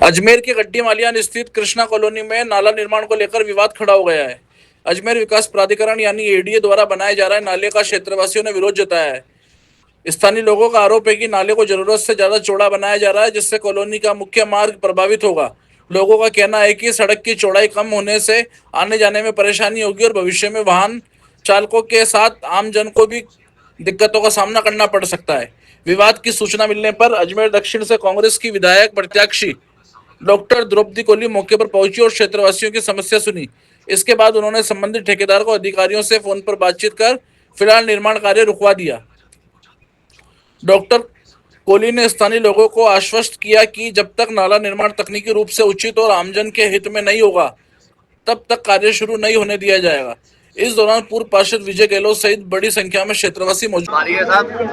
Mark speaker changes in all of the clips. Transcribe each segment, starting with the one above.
Speaker 1: अजमेर के गड्डी मालियान स्थित कृष्णा कॉलोनी में नाला निर्माण को लेकर विवाद खड़ा हो गया है। अजमेर विकास प्राधिकरण यानी एडीए द्वारा बनाए जा रहे नाले का क्षेत्रवासियों ने विरोध जताया है। स्थानीय लोगों का आरोप है कि नाले को जरूरत से ज्यादा चौड़ा बनाया जा रहा है, जिससे कॉलोनी का मुख्य मार्ग प्रभावित होगा। लोगों का कहना है कि सड़क की चौड़ाई कम होने से आने जाने में परेशानी होगी और भविष्य में वाहन चालकों के साथ आम जन को भी दिक्कतों का सामना करना पड़ सकता है। विवाद की सूचना मिलने पर अजमेर दक्षिण से कांग्रेस की विधायक प्रत्याशी डॉक्टर द्रौपदी कोली मौके पर पहुंची और क्षेत्रवासियों की समस्या सुनी। इसके बाद उन्होंने संबंधित ठेकेदार को अधिकारियों से फोन पर बातचीत कर फिलहाल निर्माण कार्य रुकवा दिया। डॉक्टर कोली ने स्थानीय लोगों को आश्वस्त किया कि जब तक नाला निर्माण तकनीकी रूप से उचित और आमजन के हित में नहीं होगा, तब तक कार्य शुरू नहीं होने दिया जाएगा। इस दौरान पूर्व पार्षद विजय गहलोत सहित बड़ी संख्या में क्षेत्रवासी मौजूद।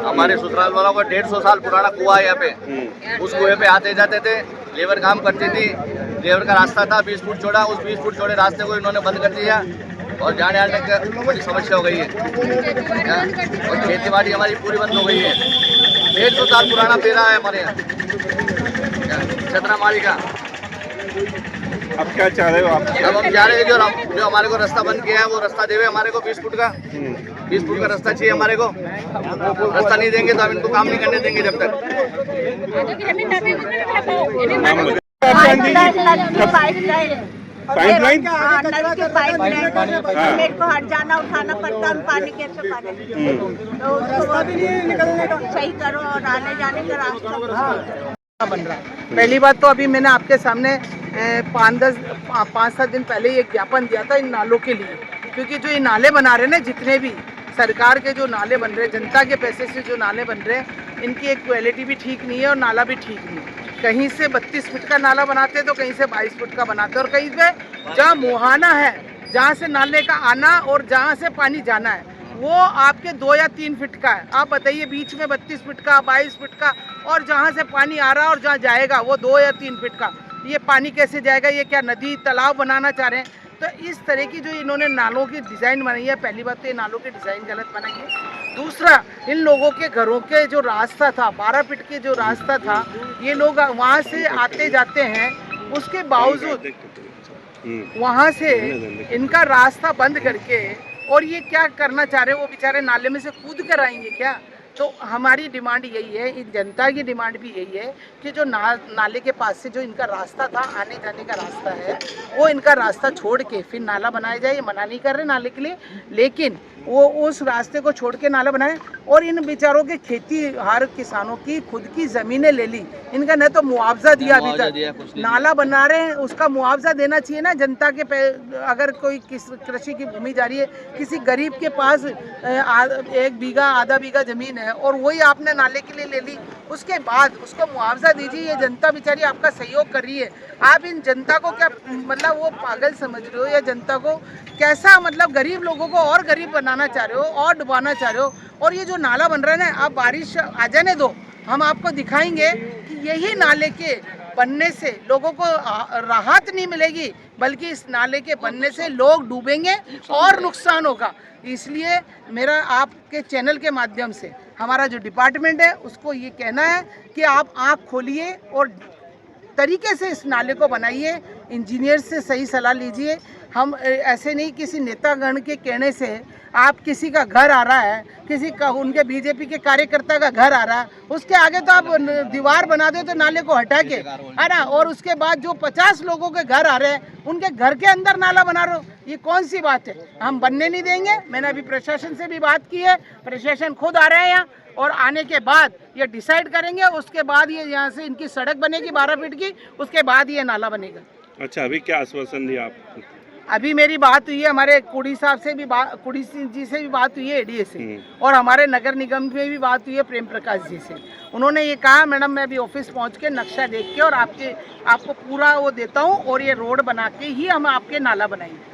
Speaker 2: हमारे ससुराल वालों का 150 साल पुराना कुआं है यहाँ पे। उस कुएं पे आते जाते थे, लेबर काम करती थी। लेबर का रास्ता था 20 फुट चौड़ा। उस 20 फुट चौड़े रास्ते को इन्होंने बंद कर दिया और जाने आने की बड़ी समस्या हो गई है। और खेती बाड़ी हमारी पूरी बंद हो गई है। 150 साल पुराना पेड़ा है हमारे यहाँ छतरामारी का।
Speaker 3: अब क्या चाह रहे हो आप?
Speaker 2: अब हम चाह रहे हैं जो हमारे को रास्ता बंद किया है वो रास्ता देवे हमारे को 20 फुट का। 20 फुट का रास्ता चाहिए हमारे को। रास्ता नहीं देंगे तो हम इनको काम नहीं करने देंगे जब तक।
Speaker 3: पाइपलाइन
Speaker 4: मेरे को हट जाना उठाना पड़ता है, पानी कैसे भरे? तो उसको सही करो और आने जाने का रास्ता
Speaker 5: बन रहा है। पहली बात तो अभी मैंने आपके सामने 5-7 दिन पहले एक ज्ञापन दिया था इन नालों के लिए, क्योंकि जो ये नाले बना रहे हैं ना, जितने भी सरकार के जो नाले बन रहे हैं, जनता के पैसे से जो नाले बन रहे हैं, इनकी एक क्वालिटी भी ठीक नहीं है और नाला भी ठीक नहीं है। कहीं से 32 फुट का नाला बनाते हैं तो कहीं से 22 फुट का बनाते हैं, और कहीं पे जहाँ मुहाना है, जहाँ से नाले का आना और जहाँ से पानी जाना है, वो आपके 2 या 3 फीट का है। आप बताइए, बीच में 32 फीट का, 22 फीट का, और जहाँ से पानी आ रहा है और जहाँ जाएगा वो 2 या 3 फीट का। ये पानी कैसे जाएगा? ये क्या नदी तालाब बनाना चाह रहे हैं? तो इस तरह की जो इन्होंने नालों की डिज़ाइन बनाई है, पहली बात तो ये नालों की डिज़ाइन गलत बनाई है। दूसरा, इन लोगों के घरों के जो रास्ता था, 12 फीट के जो रास्ता था, ये लोग वहाँ से आते जाते हैं, उसके बावजूद वहाँ से इनका रास्ता बंद करके, और ये क्या करना चाह रहे हैं? वो बेचारे नाले में से कूद कर आएंगे क्या? तो हमारी डिमांड यही है, इन जनता की डिमांड भी यही है कि जो नाले के पास से जो इनका रास्ता था, आने जाने का रास्ता है, वो इनका रास्ता छोड़ के फिर नाला बनाया जाए। ये मना नहीं कर रहे नाले के लिए, लेकिन वो उस रास्ते को छोड़ के नाला बनाए। और इन बेचारों के खेती हर किसानों की खुद की ज़मीनें ले ली, इनका न तो मुआवजा दिया अभी तक। नाला बना रहे हैं, उसका मुआवजा देना चाहिए ना जनता के। अगर कोई कृषि की भूमि जा रही है, किसी गरीब के पास 1 बीघा आधा बीघा ज़मीन है और वही आपने नाले के लिए ले ली, उसके बाद उसको मुआवजा दीजिए। ये जनता बेचारी आपका सहयोग कर रही है। आप इन जनता को क्या मतलब वो पागल समझ रहे हो, या जनता को कैसा मतलब गरीब लोगों को और गरीब बनाना चाह रहे हो और डुबाना चाह रहे हो? और ये जो नाला बन रहा है ना, आप बारिश आ जाने दो, हम आपको दिखाएंगे कि यही नाले के बनने से लोगों को राहत नहीं मिलेगी, बल्कि इस नाले के बनने से लोग डूबेंगे और नुकसान होगा। इसलिए मेरा आपके चैनल के माध्यम से हमारा जो डिपार्टमेंट है उसको ये कहना है कि आप आँख खोलिए और तरीके से इस नाले को बनाइए। इंजीनियर से सही सलाह लीजिए। हम ऐसे नहीं किसी नेतागण के कहने से आप किसी का घर आ रहा है, किसी का उनके बीजेपी के कार्यकर्ता का घर आ रहा है, उसके आगे तो आप दीवार बना दो तो नाले को हटा के, है ना, और उसके बाद जो 50 लोगों के घर आ रहे हैं उनके घर के अंदर नाला बना रहे हो, ये कौन सी बात है? हम बनने नहीं देंगे। मैंने अभी प्रशासन से भी बात की है, प्रशासन खुद आ रहे हैं यहाँ, और आने के बाद ये डिसाइड करेंगे। उसके बाद ये यहाँ से इनकी सड़क बनेगी 12 फीट की, उसके बाद ये नाला बनेगा।
Speaker 3: अच्छा, अभी क्या आश्वासन दिया आप?
Speaker 5: अभी मेरी बात हुई है हमारे कुड़ी साहब से भी, कुड़ी जी से भी बात हुई है, एडीए से, और हमारे नगर निगम में भी बात हुई है प्रेम प्रकाश जी से। उन्होंने ये कहा, मैडम मैं अभी ऑफिस पहुंच के नक्शा देख के और आपको पूरा वो देता हूं, और ये रोड बना के ही हम आपके नाला बनाएंगे।